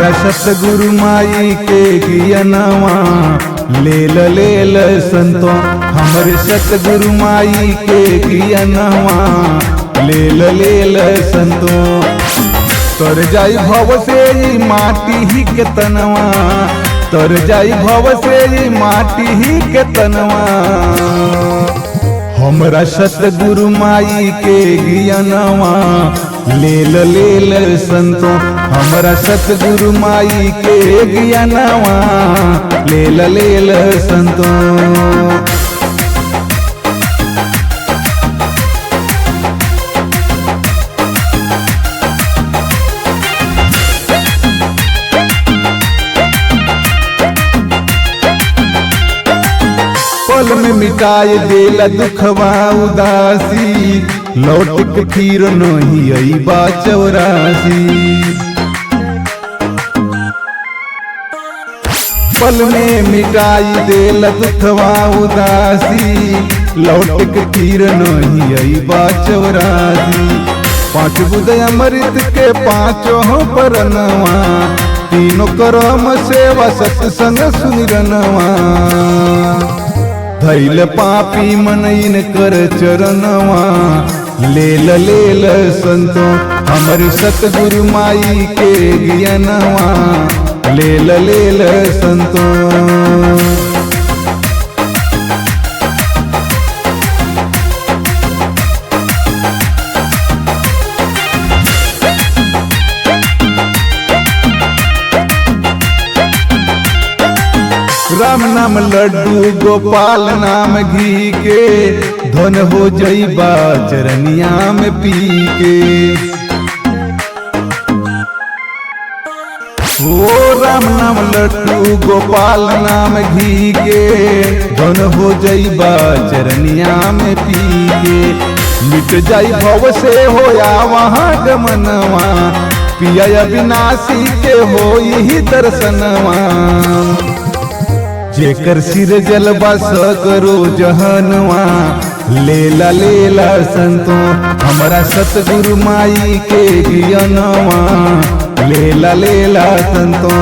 हमरा सतगुरु माई के गियनवा लेल संतो। हमरे सतगुरु माई के गियनवा लेल संतो। तर जाई भव से ई माटी ही के तनवा, तर जाई भव से ई माटी ही के तनवा। हमरा सतगुरु माई के गियनवा लेल संतो। हमरा सतगुरु माई के गियनवा लेल संतो। पल में मिटाए देला दुखवा उदासी, लौट के फिर नहीं अइबा 84। पल में मिटाई देला दुखवा उदासी, लौट के फिर नहीं अइबा 84। 5 बुध अमृत के 5 परनवा, तीनों करम सेवा सत्संग सुमिरनवा। धैल पापी मनइन कर चरणवा लेल संतो। हमर सतगुरु माई के गियनवा लेल संतो। राम नाम लड्डू गोपाल नाम घी के, धन हो जइबा चरनिया में पी के। ओ राम नाम लड्डू गोपाल नाम घी के, धन हो जइबा चरनिया में पी के। मिट जाई भव से होया वहाँ गमनवा, पिया अविनाशी के हो ही दर्शनवा। जेकर सिर जलवा सकरो जहनवा लेला संतो। हमरा सतगुरु माई के गियनवा लेला संतो।